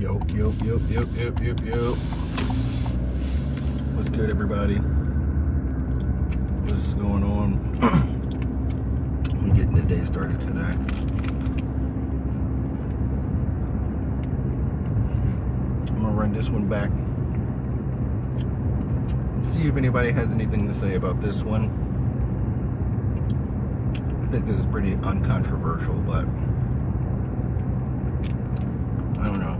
Yo, yo, yo, yo, yo, yo, yo. What's good, everybody? What's going on? I'm getting the day started today. I'm gonna run this one back. See if anybody has anything to say about this one. I think this is pretty uncontroversial, but I don't know.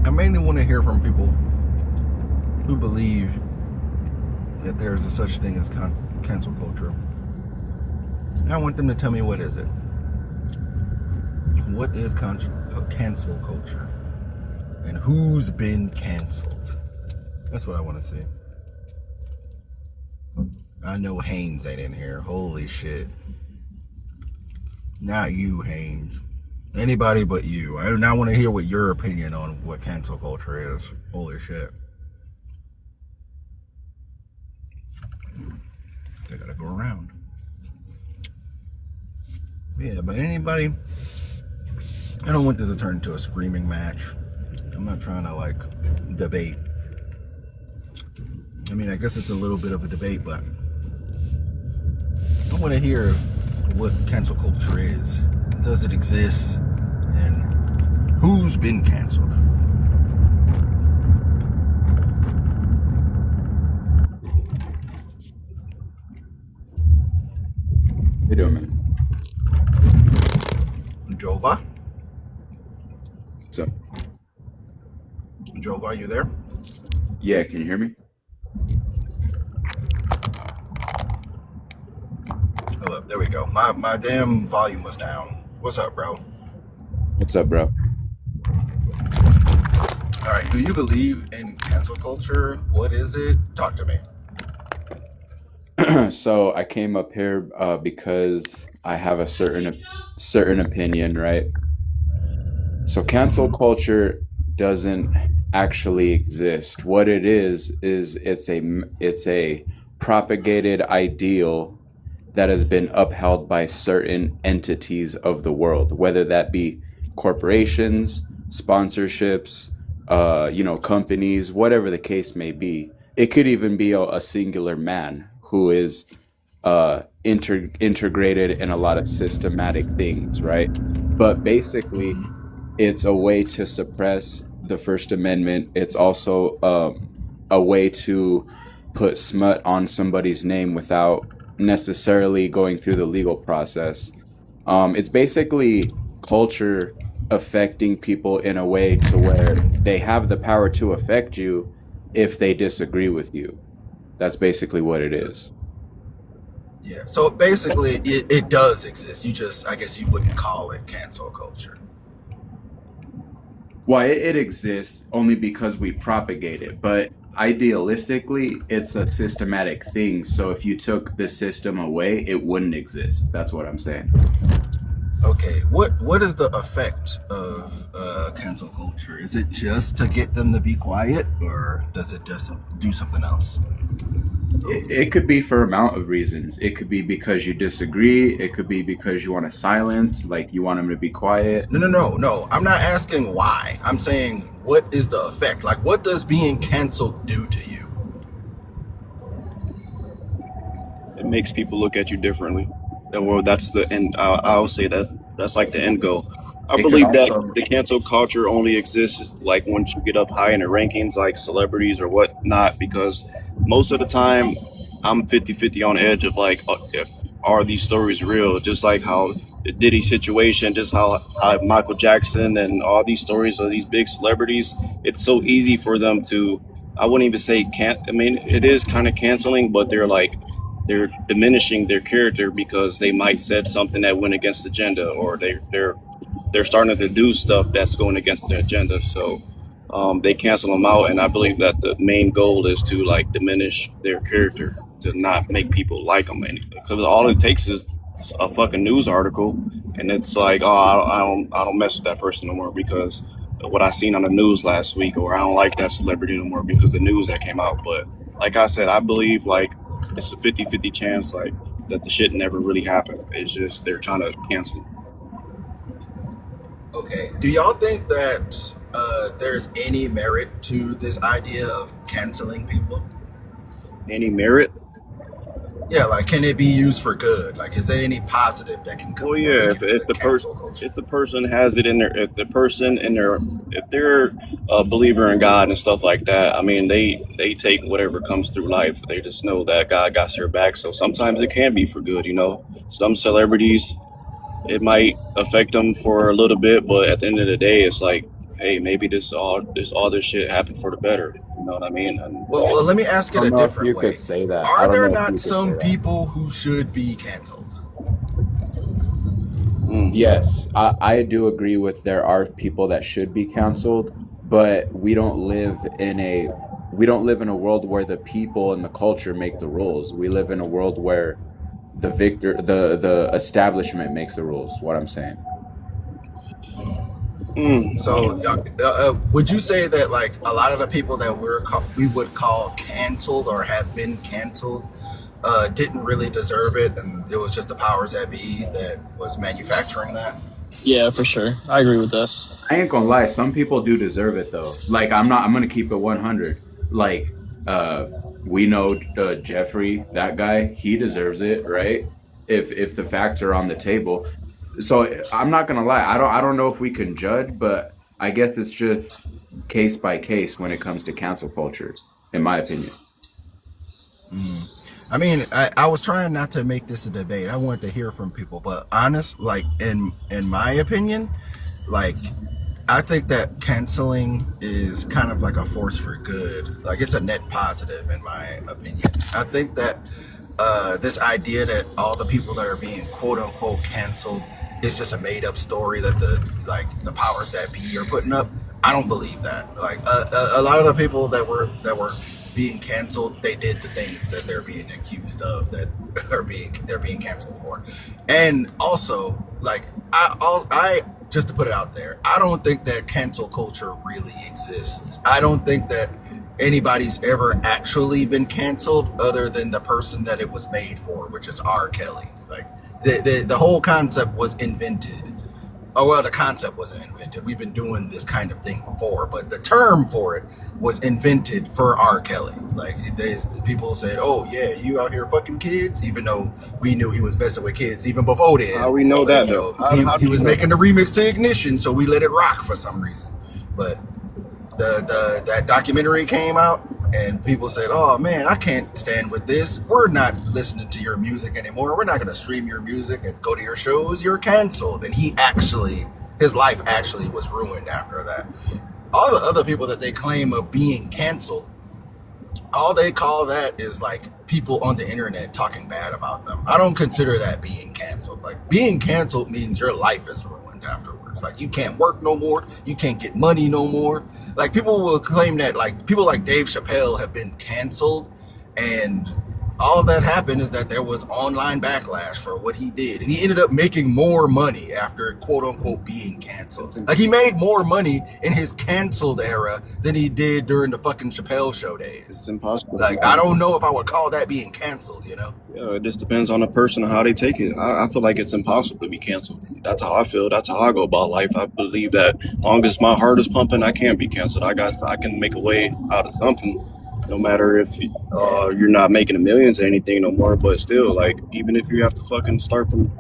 I mainly want to hear from people who believe that there's a such thing as cancel culture. And I want them to tell me, what is it? What is cancel culture? And who's been canceled? That's what I want to see. I know Haynes ain't in here. Holy shit. Not you, Haynes. Anybody but you. I do not want to hear what your opinion on what cancel culture is. Holy shit. They gotta go around. Yeah, but anybody... I don't want this to turn into a screaming match. I'm not trying to, like, debate. I mean, I guess it's a little bit of a debate, but I want to hear what cancel culture is. Does it exist? And who's been canceled? How you doing, man? Jova? What's up? Jova, are you there? Yeah, can you hear me? Hold up, there we go. My damn volume was down. What's up, bro? What's up, bro? All right, do you believe in cancel culture? What is it? Talk to me. So I came up here because I have a certain opinion, right? So cancel culture doesn't actually exist. What it is it's a propagated ideal that has been upheld by certain entities of the world, whether that be corporations, sponsorships, companies, whatever the case may be. It could even be a singular man who is integrated in a lot of systematic things, right? But basically, it's a way to suppress the First Amendment. It's also a way to put smut on somebody's name without necessarily going through the legal process. It's basically culture affecting people in a way to where they have the power to affect you if they disagree with you. That's basically what it is. Yeah, so basically it does exist. You just, I guess you wouldn't call it cancel culture. Well, it exists only because we propagate it, but idealistically, it's a systematic thing. So if you took the system away, it wouldn't exist. That's what I'm saying. Okay, what is the effect of cancel culture? Is it just to get them to be quiet, or does it just do something else? It could be for amount of reasons. It could be because you disagree. It could be because you want to silence, like you want them to be quiet. No. I'm not asking why. I'm saying, what is the effect? Like, what does being canceled do to you? It makes people look at you differently. Well, that's the end. I'll say that's like the end goal. I It could believe that also, the cancel culture only exists like once you get up high in the rankings, like celebrities or whatnot, because most of the time I'm 50-50 on edge of like, are these stories real? Just like how the Diddy situation, just how Michael Jackson and all these stories of these big celebrities, it's so easy for them to, I wouldn't even say I mean, it is kind of canceling, but they're diminishing their character because they might said something that went against the agenda, or they're starting to do stuff that's going against their agenda. So they cancel them out, and I believe that the main goal is to like diminish their character, to not make people like them, because all it takes is a fucking news article, and it's like, oh, I don't mess with that person no more because of what I seen on the news last week, or I don't like that celebrity no more because of the news that came out. But like I said, I believe like it's a 50-50 chance. Like that the shit never really happened. It's just they're trying to cancel. Okay. Do y'all think that there's any merit to this idea of canceling people? Any merit? Yeah, like can it be used for good? Like, is there any positive that can come Well, from yeah. the cancel culture? If the person has it in their, if they're a believer in God and stuff like that, I mean, they take whatever comes through life. They just know that God got your back. So sometimes it can be for good. You know, some celebrities, it might affect them for a little bit, but at the end of the day, it's like, hey, maybe this shit happened for the better. You know what I mean? And Well, let me ask I it don't a know if different you way. could say that. I Are don't there know if you not could say some that. people who should be canceled? Yes, I do agree with there are people that should be canceled, but we don't live in a world where the people and the culture make the rules. We live in a world where the establishment makes the rules. What I'm saying. So, would you say that like a lot of the people that we would call canceled or have been canceled didn't really deserve it, and it was just the powers that be that was manufacturing that? Yeah, for sure. I agree with this. I ain't gonna lie, some people do deserve it though. Like I'm gonna keep it 100. Like we know Jeffrey, that guy, he deserves it, right? If the facts are on the table. So I'm not gonna lie, I don't know if we can judge, but I guess it's just case by case when it comes to cancel culture, in my opinion. I mean, I was trying not to make this a debate. I wanted to hear from people, but honest, like in my opinion, like I think that canceling is kind of like a force for good. Like it's a net positive in my opinion. I think that this idea that all the people that are being quote unquote canceled is just a made up story that the powers that be are putting up. I don't believe that. Like a lot of the people that were being canceled, they did the things that they're being accused of that they're being canceled for. And also, like I just to put it out there, I don't think that cancel culture really exists. I don't think that anybody's ever actually been canceled other than the person that it was made for, which is R. Kelly. Like the whole concept was invented. Oh, well, the concept wasn't invented. We've been doing this kind of thing before, but the term for it was invented for R. Kelly. Like, people said, oh, yeah, you out here fucking kids, even though we knew he was messing with kids even before then. How we know that, though? He was making the remix to Ignition, so we let it rock for some reason. But that documentary came out, and people said, oh man, I can't stand with this. We're not listening to your music anymore. We're not going to stream your music and go to your shows. You're canceled. And his life actually was ruined after that. All the other people that they claim of being canceled, all they call that is like people on the internet talking bad about them. I don't consider that being canceled. Like, being canceled means your life is ruined afterwards. Like, you can't work no more. You can't get money no more. Like, people will claim that like people like Dave Chappelle have been canceled, and all that happened is that there was online backlash for what he did, and he ended up making more money after quote unquote being canceled. Like, he made more money in his canceled era than he did during the fucking Chappelle Show days. It's impossible. Like, I don't know if I would call that being canceled, you know? Yeah, it just depends on the person and how they take it. I feel like it's impossible to be canceled. That's how I feel. That's how I go about life. I believe that as long as my heart is pumping, I can't be canceled. I can make a way out of something, no matter if you're not making the millions or anything no more. But still, like, even if you have to fucking start from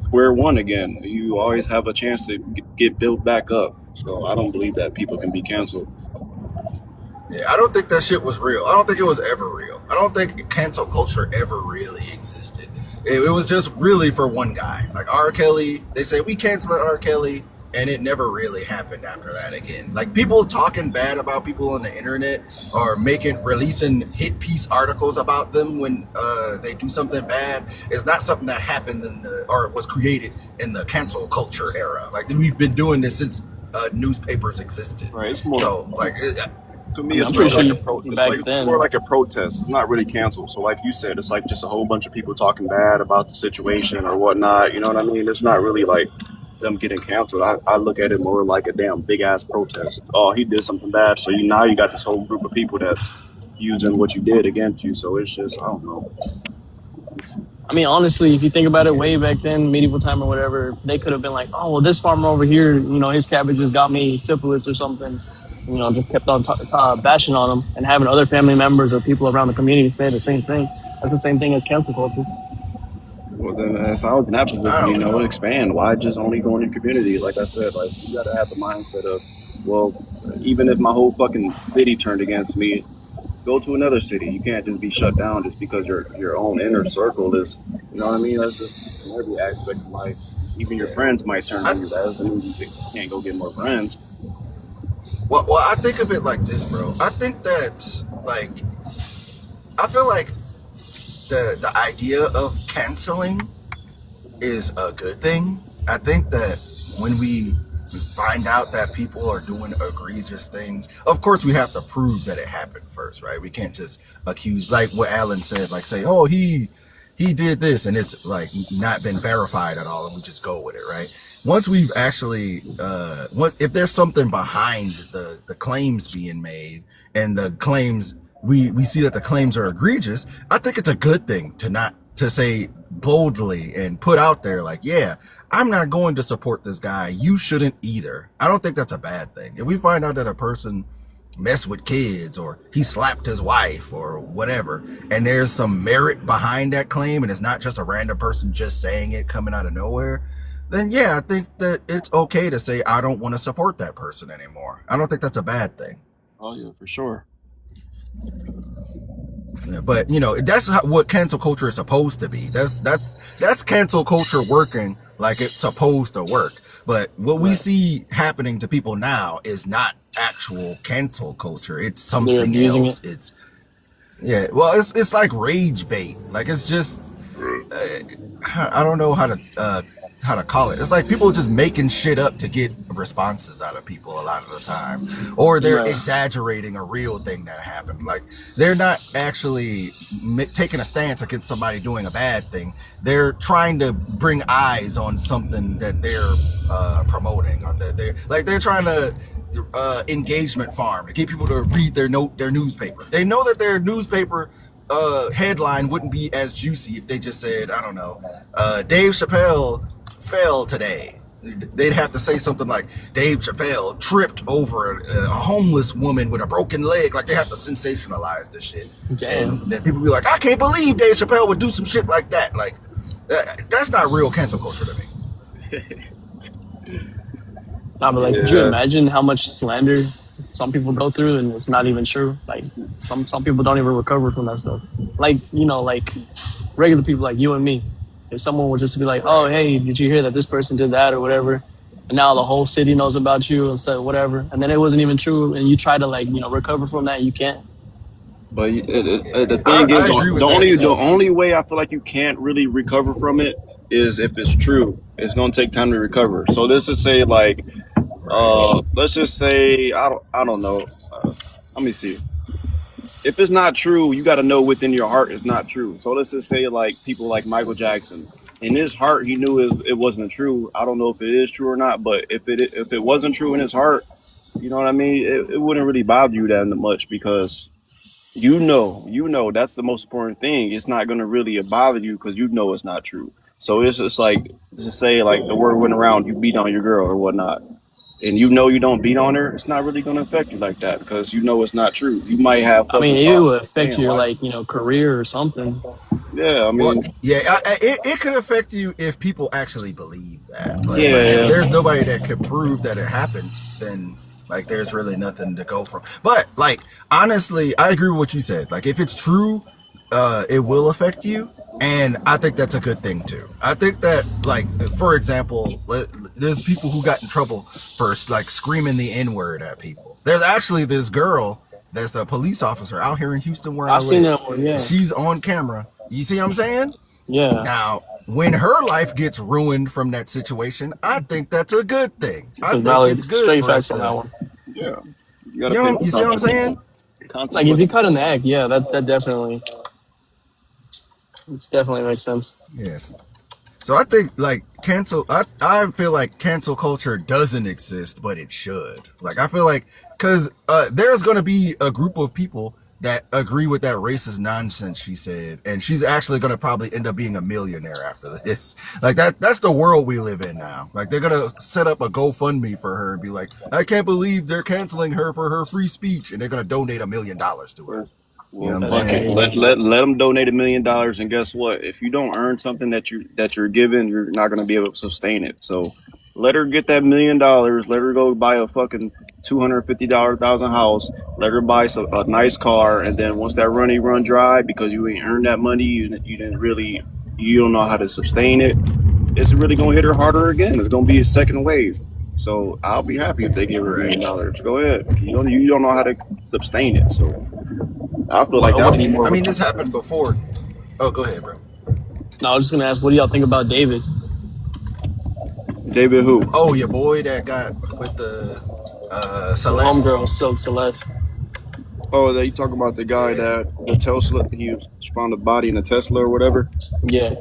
square one again, you always have a chance to get built back up. So I don't believe that people can be canceled. Yeah, I don't think that shit was real. I don't think it was ever real. I don't think cancel culture ever really existed. It was just really for one guy. Like R. Kelly, they say we canceled R. Kelly, and it never really happened after that again. Like, people talking bad about people on the internet or releasing hit piece articles about them when they do something bad is not something that happened or was created in the cancel culture era. Like, we've been doing this since newspapers existed. Right, it's more So, like, to me, it's I'm more pretty like sure it's back like it's then. more like a protest. It's not really canceled. So, like you said, it's like just a whole bunch of people talking bad about the situation or whatnot. You know what I mean? It's not really like them getting canceled. I look at it more like a damn big ass protest. Oh, he did something bad, so now you got this whole group of people that's using what you did against you. So it's just, I don't know. I mean, honestly, if you think about it, way back then, medieval time or whatever, they could have been like, oh, well, this farmer over here, his cabbages got me syphilis or something. Just kept on bashing on them and having other family members or people around the community say the same thing. That's the same thing as cancel culture. Well, then if I was in that I position, don't know. expand. Why just only go in your community? Like I said, like you got to have the mindset of, well, even if my whole fucking city turned against me, go to another city. You can't just be shut down just because your own inner circle is, you know what I mean? That's just in every aspect of life. Even your Yeah. friends might turn I, on you. That doesn't mean you can't go get more friends. well, I think of it like this, bro. I think that, like, I feel like the idea of canceling is a good thing. I think that when we find out that people are doing egregious things, of course we have to prove that it happened first, right? We can't just accuse, like what Alan said, like say, oh, he did this, and it's like not been verified at all, and we just go with it, right? Once we've actually, if there's something behind the claims being made, and the claims we see that the claims are egregious, I think it's a good thing to not to say boldly and put out there like, yeah, I'm not going to support this guy. You shouldn't either. I don't think that's a bad thing. If we find out that a person messed with kids or he slapped his wife or whatever, and there's some merit behind that claim and it's not just a random person just saying it coming out of nowhere, then yeah, I think that it's okay to say I don't want to support that person anymore. I don't think that's a bad thing. Oh yeah, for sure. Yeah, but that's what cancel culture is supposed to be. That's cancel culture working like it's supposed to work. But what we see happening to people now is not actual cancel culture. It's They're something abusing else. it. It's like rage bait. Like it's just I don't know how to call it. It's like people just making shit up to get responses out of people a lot of the time, or they're Right. exaggerating a real thing that happened. Like they're not actually taking a stance against somebody doing a bad thing. They're trying to bring eyes on something that they're promoting, or that they're trying to engagement farm to get people to read their newspaper. They know that their newspaper headline wouldn't be as juicy if they just said, I don't know, Dave Chappelle fell today. They'd have to say something like Dave Chappelle tripped over a homeless woman with a broken leg. Like they have to sensationalize this shit. Damn. And then people be like, I can't believe Dave Chappelle would do some shit like that. Like that's not real cancel culture to me. Nah, but like, could you imagine how much slander some people go through and it's not even true? Like, some people don't even recover from that stuff. Like, like regular people like you and me. If someone were just to be like, oh, hey, did you hear that this person did that or whatever? And now the whole city knows about you and said whatever. And then it wasn't even true. And you try to recover from that. You can't. But the I thing is, agree with that, the only way I feel like you can't really recover from it is if it's true. It's gonna take time to recover. So this is say like, let's just say I don't know. Let me see. If it's not true, you got to know within your heart it's not true. So let's just say like people like Michael Jackson. In his heart, he knew it wasn't true. I don't know if it is true or not, but if it wasn't true in his heart, you know what I mean? It wouldn't really bother you that much because you know that's the most important thing. It's not gonna really bother you because you know it's not true. So it's just like just say like the word went around, you beat on your girl or whatnot, and you know you don't beat on her. It's not really gonna affect you like that because you know it's not true. You might have. I mean, it would affect your career or something. Yeah, I mean, it could affect you if people actually believe that. But Yeah. if there's nobody that could prove that it happened, then like there's really nothing to go from. But like honestly, I agree with what you said. Like if it's true, it will affect you, and I think that's a good thing too. I think that like for example, there's people who got in trouble for like screaming the N-word at people. There's actually this girl that's a police officer out here in Houston where I live. seen that one, yeah. She's on camera. You see what I'm saying? Yeah. Now, when her life gets ruined from that situation, I think that's a good thing. I think Valid, it's good straight for us facts on to- that one. yeah. You see what I'm saying? Like if you cut in the act, yeah, that definitely makes sense. Yes. So I think like I feel like cancel culture doesn't exist, but it should. Like I feel like because there's going to be a group of people that agree with that racist nonsense she said, and she's actually going to probably end up being a millionaire after this. Like that's the world we live in now. Like they're going to set up a GoFundMe for her and be like, I can't believe they're canceling her for her free speech, and they're going to donate $1 million to her. Well, You know what I'm fuck saying? it. Let them donate $1 million, and guess what? If you don't earn something that you're given, you're not gonna be able to sustain it. So let her get that $1 million. Let her go buy a fucking $250,000 house. Let her buy a nice car, and then once that run dry because you ain't earned that money, you don't know how to sustain it. It's really gonna hit her harder again. It's gonna be a second wave. So I'll be happy if they give her $1 million. Go ahead. You don't know how to sustain it. So I feel like that would be more. I mean, this happened before. Oh, go ahead, bro. No, I was just gonna ask, what do y'all think about David? David who? Oh, your boy that got with the Celeste. Homegirl, Celeste. Oh, you talking about the guy that the Tesla? He found a body in a Tesla or whatever. Yeah.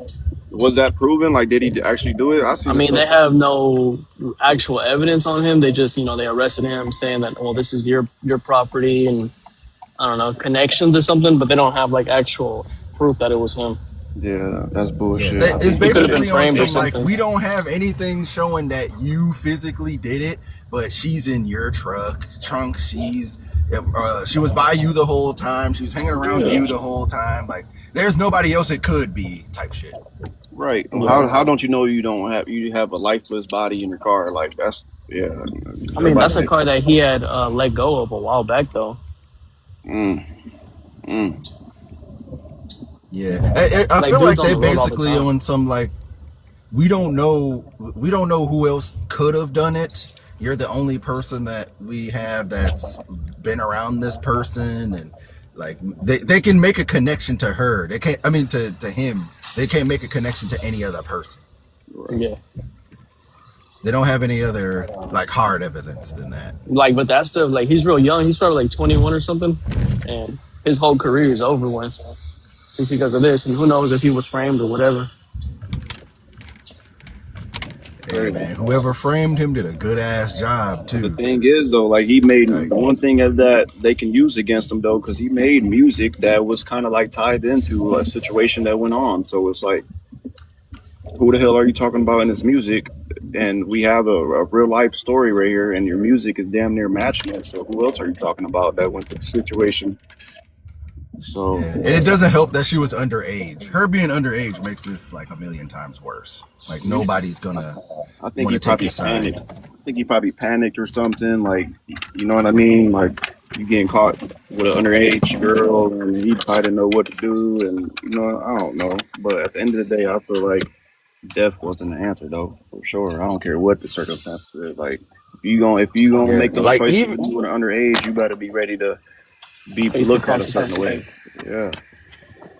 Was that proven? Like, did he actually do it? I mean, they have no actual evidence on him. They just, they arrested him saying that, well, this is your property and I don't know, connections or something, but they don't have like actual proof that it was him. Yeah, that's bullshit. Yeah, it's basically on some, like, something. we don't have anything showing that you physically did it, but she's in your trunk. She was by you the whole time. She was hanging around you the whole time. Like, there's nobody else it could be type shit. Right. How don't you know you have a lifeless body in your car? Like, that's I mean, that's a car that he had let go of a while back though. Yeah, I feel like they basically on some, like, we don't know who else could have done it. You're the only person that we have that's been around this person, and like they can make a connection to her. They can't. I mean, to him, they can't make a connection to any other person. Yeah. They don't have any other like hard evidence than that. Like, but that's still like he's real young. He's probably like 21 or something, and his whole career is over just because of this. And who knows if he was framed or whatever. Hey, man, whoever framed him did a good ass job too. The thing is though, like, he made one thing of that they can use against him though, because he made music that was kind of like tied into a situation that went on. So it's like, who the hell are you talking about in this music? And we have a real life story right here, and your music is damn near matching it. So who else are you talking about that went through the situation? So and it doesn't help that she was underage. Her being underage makes this like a million times worse. Like, nobody's gonna. I think he probably panicked. I think he probably panicked or something. Like, you know what I mean? Like, you getting caught with an underage girl, and he probably didn't know what to do, and I don't know. But at the end of the day, I feel like death wasn't the answer though, for sure. I don't care what the circumstances is. Like, if you gonna make those choices when you're underage, you better be ready to be looked at a certain way. Yeah.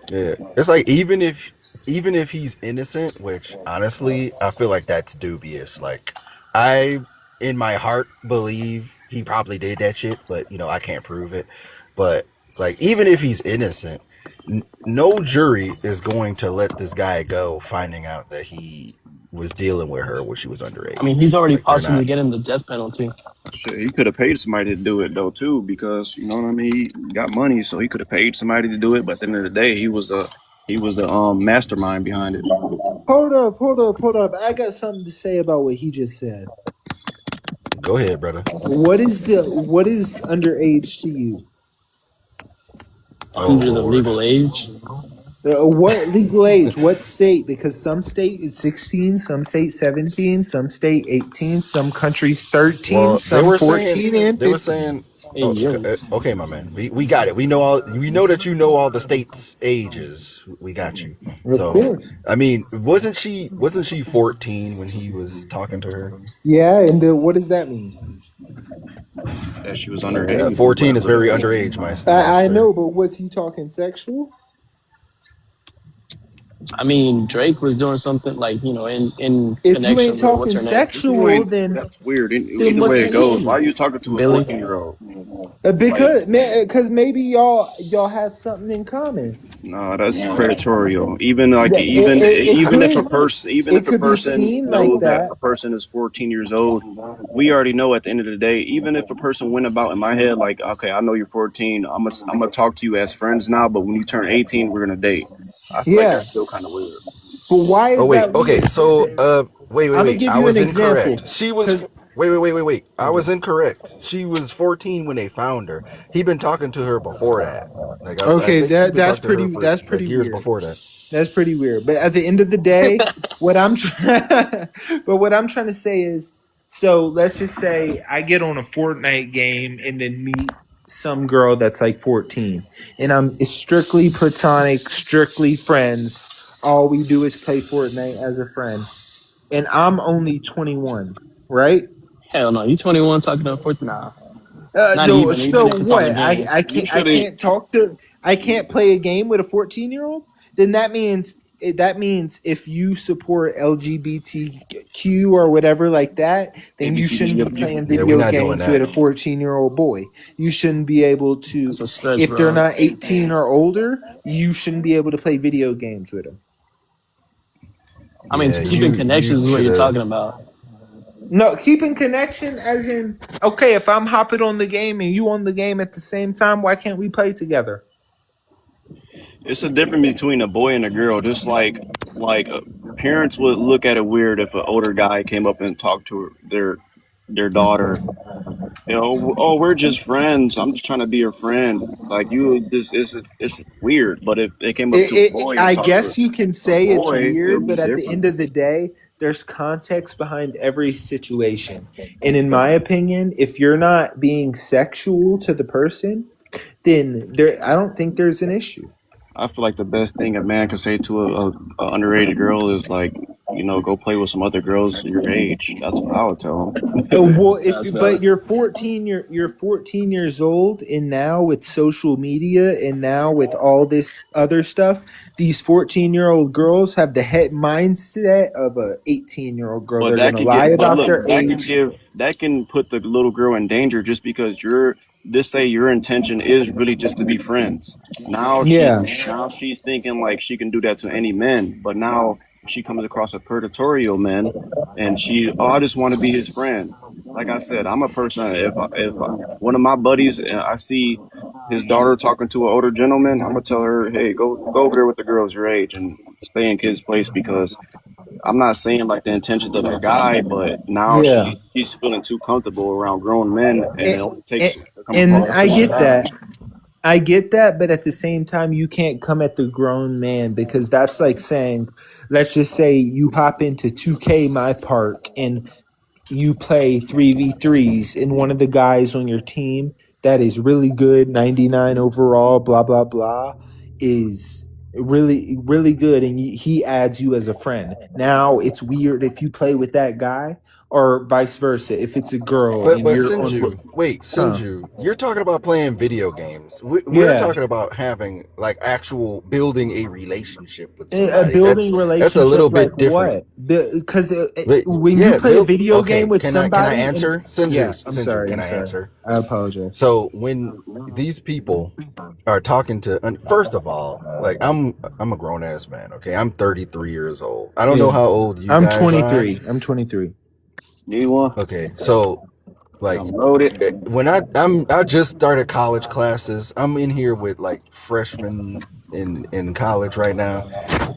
It's like, even if he's innocent, which honestly I feel like that's dubious. Like, I in my heart believe he probably did that shit, but I can't prove it. But like, even if he's innocent, no jury is going to let this guy go finding out that he was dealing with her when she was underage. I mean, he's already possibly getting the death penalty. Shit, he could have paid somebody to do it though too, because you know what I mean. He got money, so he could have paid somebody to do it. But at the end of the day, he was the mastermind behind it. Hold up! I got something to say about what he just said. Go ahead, brother. What is underage to you? Under the legal age. What legal age? What state? Because some state it's 16, some state 17, some state 18, some countries 13, some 14, and 15. They were saying, okay, my man, we got it. We know that you know all the states' ages. We got you. So, I mean, wasn't she 14 when he was talking to her? Yeah, and what does that mean? That she was underage. 14 is very underage, my. I know, but was he talking sexual? I mean, Drake was doing something like in If you connection ain't with what's talking her name, You sexual, ain't. then That's weird. then Either what's way the it goes, why issue? are you talking to a Billy. 14-year-old? Like, Because maybe y'all have something in common. no, that's predatorial. Even like It even it if a could be person seen like knows that that. a person is 14 years old, we already know at the end of the day. Even if a person went about in my head like, okay, I know you're 14. I'm gonna talk to you as friends now, but when you turn 18, we're gonna date. I feel like Yeah, that's still kind of weird. but why Oh is wait, that okay. weird? So Listen, I'm gonna wait. give I you an was incorrect. example. She was Cause wait. I was incorrect. She was 14 when they found her. He been talking to her before that. Like I okay, think he been talking to her for that's like pretty years weird. before that. That's pretty weird. But at the end of the day, what I'm but what I'm trying to say is, so let's just say I get on a Fortnite game and then meet some girl that's like 14, and it's strictly platonic, strictly friends. All we do is play Fortnite as a friend, and I'm only 21, right? Hell no, you 21 talking to a 14? Nah, not So even so if it's on a what? game. You I shouldn't. can't I can't play a game with a 14-year-old. Then that means if you support LGBTQ or whatever like that, then you shouldn't be ABCDEFG. playing Yeah, we're video not doing games with that. a 14-year-old boy. You shouldn't be able to, That's a stretch, if they're bro. not 18 or older, you shouldn't be able to play video games with them. I mean, Yeah, keeping you connections is what should you're have. talking about. No, keeping connection as in, okay, if I'm hopping on the game and you on the game at the same time, why can't we play together? It's a difference between a boy and a girl. Just parents would look at it weird if an older guy came up and talked to their daughter. You know, oh, we're just friends. I'm just trying to be your friend. Like you, this is it's weird. But if they came up to a boy and I talked to guess you can a say it's boy, it weird, would be but at the different. end of the day, there's context behind every situation. And in my opinion, if you're not being sexual to the person, then I don't think there's an issue. I feel like the best thing a man can say to a underrated girl is like, go play with some other girls your age. That's what I would tell him. Well, That's but valid. you're 14 years old, and now with social media, and now with all this other stuff, these 14-year-old girls have the head mindset of a 18-year-old girl. But They're that gonna could lie get, but about look, their age. that can put the little girl in danger just because just say your intention is really just to be friends. Now Yeah, she's thinking like she can do that to any man, but now she comes across a predatorial man, and I just want to be his friend. Like I said, I'm a person. One of my buddies, I see his daughter talking to an older gentleman, I'm gonna tell her, hey, go over there with the girls your age and stay in kid's place because I'm not saying like the intentions of the guy, but now yeah. she's feeling too comfortable around grown men, and it And, only takes to come and across Yeah, a for I boy. get sure. that. I get that, but at the same time, you can't come at the grown man because that's like saying, let's just say you hop into 2K My Park and you play 3v3s, and one of the guys on your team that is really good, 99 overall, blah, blah, blah, is really, really good, and he adds you as a friend. Now it's weird if you play with that guy, or vice versa. If it's a girl But and you're on, huh? Sinju, you're talking about playing video games. We're Yeah, talking about having like actual building a relationship with a somebody. building That's a relationship little like bit different. what? Because But when you yeah, play a build. video game Okay, with can I somebody, and answer, Sinju? yeah, I'm Sinju, sorry, can I'm I sorry, answer? I apologize. So when these people are talking to, first of all, like I'm a grown ass man. Okay, I'm 33 years old. I don't know Yeah, how old you I'm guys are. 23. I'm 23. Need one? Okay, so like I'm loaded. when I just started college classes. I'm in here with like freshmen in college right now.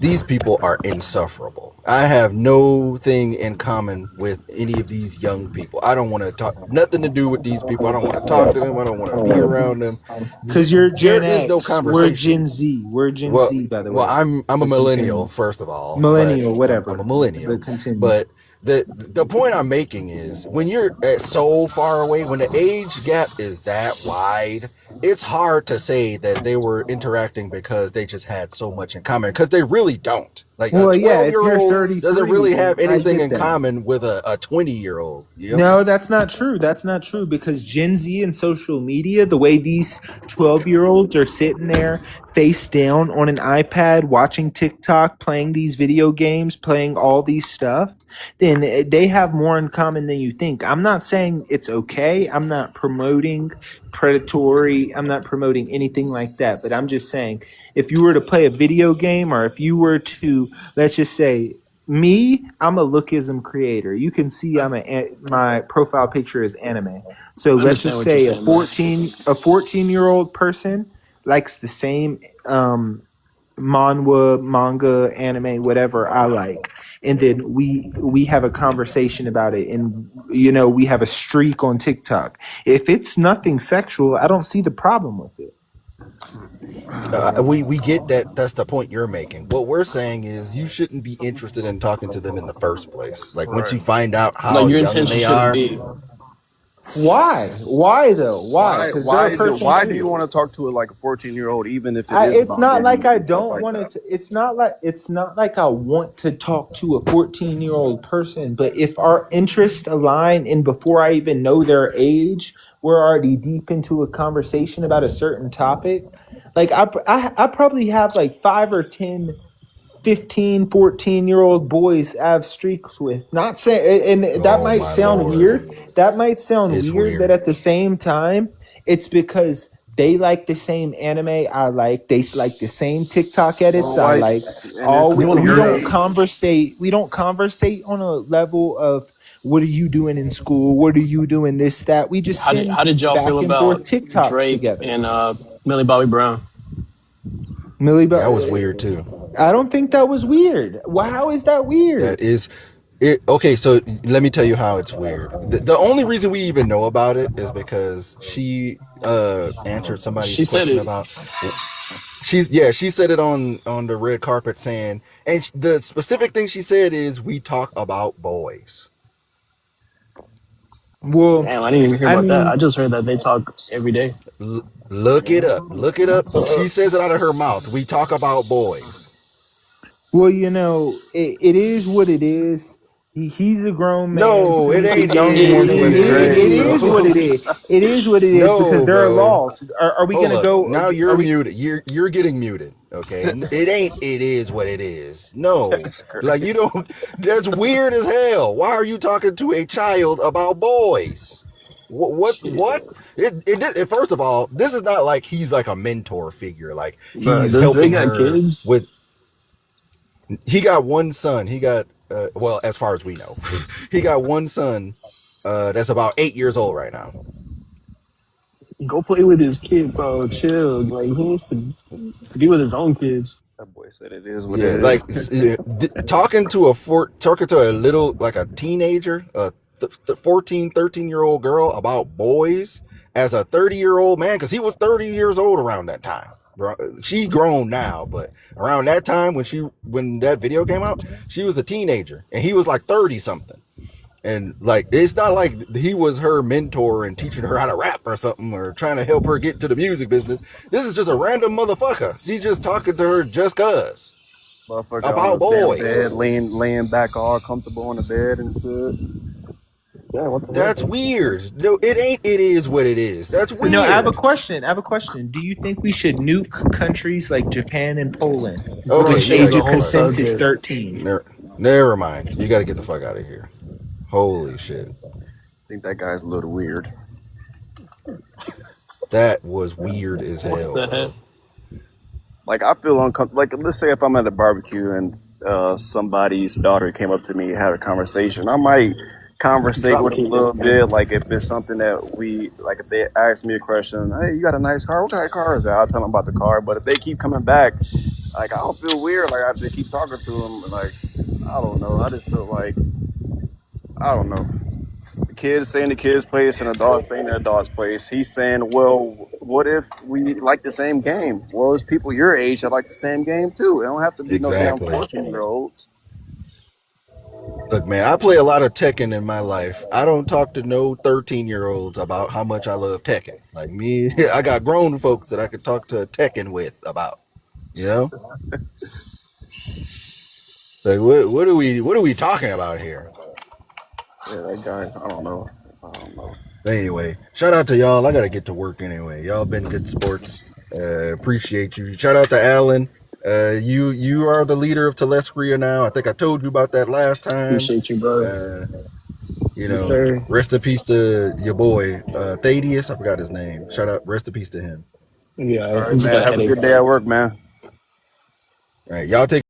These people are insufferable. I have no thing in common with any of these young people. I don't want to talk, nothing to do with these people. I don't want to talk to them. I don't want to be around them. Because you're There Gen is no X. We're Gen conversation. Z. We're Gen Well, Z, by the well, way. I'm a But millennial continue. first of all, but Millennial, I'm a whatever. millennial. But continue. But the point I'm making is when you're so far away, when the age gap is that wide, it's hard to say that they were interacting because they just had so much in common, because they really don't. Like a Well, yeah, if you're 12-year-old 33, doesn't really have then I anything get in that. common with a 20-year-old. No, that's not true. That's not true because Gen Z and social media, the way these 12-year-olds are sitting there face down on an iPad, watching TikTok, playing these video games, playing all these stuff, then they have more in common than you think. I'm not saying it's okay. I'm not promoting predatory. I'm not promoting anything like that. But I'm just saying if you were to play a video game or if you were to, let's just say, me, I'm a lookism creator. You can see my profile picture is anime. So I let's understand just what you're say saying, man. a 14-year-old person likes the same manhwa, manga, anime, whatever I like. And then we have a conversation about it and we have a streak on TikTok. If it's nothing sexual, I don't see the problem with it. We get that. That's the point you're making. What we're saying is you shouldn't be interested in talking to them in the first place. Like once you find out how Like your young intention they shouldn't are, be. Why though? Why? Because they're a person Why do too. you want to talk to like a 14-year-old, even if it is It's not bonding like I and stuff don't like want that? to. It's not like I want to talk to a 14-year-old person. But if our interests align, and before I even know their age, we're already deep into a conversation about a certain topic. Like I probably have like 5 or 10, 15, 14-year-old boys I have streaks with. Not saying, and that oh might my sound lord, weird. That might sound it's weird, but weird. at the same time, it's because they like the same anime I like. They like the same TikTok edits Well, I why? like. And it's You want to We hear don't that? conversate. We don't conversate on a level of what are you doing in school? What are you doing? This, that. We just send How did y'all feel back and forth about TikToks Drake together. and Millie Bobby Brown? Millie, That was weird too. I don't think that was weird. Well, how is that weird? That is it. Okay, so let me tell you how it's weird. The only reason we even know about it is because she answered somebody's She said question it. about. She said it on the red carpet, saying, and the specific thing she said is, we talk about boys. Well, Damn, I didn't even hear I about that. mean, I just heard that they talk every day. Look it up. Look it up. She says it out of her mouth. We talk about boys. well, it is what it is. He's a grown man. No, it She's a ain't. young It woman. is what it It is, is bro. what it is. It is what it is because No, there are bro. laws. Are we Hold gonna up. go? Now Are you're we? muted. You're getting muted. Okay. It ain't. It is what it is. No. Like you don't. That's weird as hell. Why are you talking to a child about boys? What? First of all, this is not like he's like a mentor figure. Like Bro, he's does Drake helping got her kids? with. He got one son. He got well, as far as we know, he got one son. That's about 8 years old right now. Go play with his kid, bro. Chill. Like he needs to be with his own kids. That boy said it is what Yeah, it like is. talking to a little, like a teenager, a 14, 13-year-old girl about boys as a 30-year-old man, because he was 30 years old around that time. She grown now, but around that time when that video came out, she was a teenager and he was like 30 something. And like, it's not like he was her mentor and teaching her how to rap or something, or trying to help her get into the music business. This is just a random motherfucker. He's just talking to her just cuz Motherfucker about on the damn boys. bed, laying back all comfortable on the bed and shit. Yeah, what the That's hell? weird. No, it ain't. It is what it is. That's weird. No, I have a question. Do you think we should nuke countries like Japan and Poland? Okay, Which you age gotta of get the consent fuck. is 13? Never mind. You got to get the fuck out of here. Holy shit. I think that guy's a little weird. That was weird as hell, What the bro. heck? Like I feel uncomfortable. Like let's say if I'm at a barbecue and somebody's daughter came up to me and had a conversation, I might conversate with them a little bit. Like if it's something that like if they ask me a question, hey, you got a nice car? What kind of car is that? I'll tell them about the car. But if they keep coming back, like I don't feel weird. Like I have to keep talking to them. Like I don't know. I just feel like I don't know. Kids stay in the kids' place and adults stay in the adults' place. He's saying, well, what if we like the same game? Well, there's people your age that like the same game too. It don't have to be no damn Exactly. 14-year-olds. Look, man, I play a lot of Tekken in my life. I don't talk to no 13-year-olds about how much I love Tekken. Like me, I got grown folks that I could talk to Tekken with about. You know? Like what are we talking about here? Yeah, that guy. I don't know. But anyway, shout out to y'all. I gotta get to work anyway. Y'all been good sports. Appreciate you. Shout out to Alan. You are the leader of Telescria now. I think I told you about that last time. Appreciate you, bro. You Yes, know, sir. rest in peace to your boy Thaddeus. I forgot his name. Shout out, rest in peace to him. Yeah, All right, he's got man. a Have a headache. good day at work, man. All right, y'all take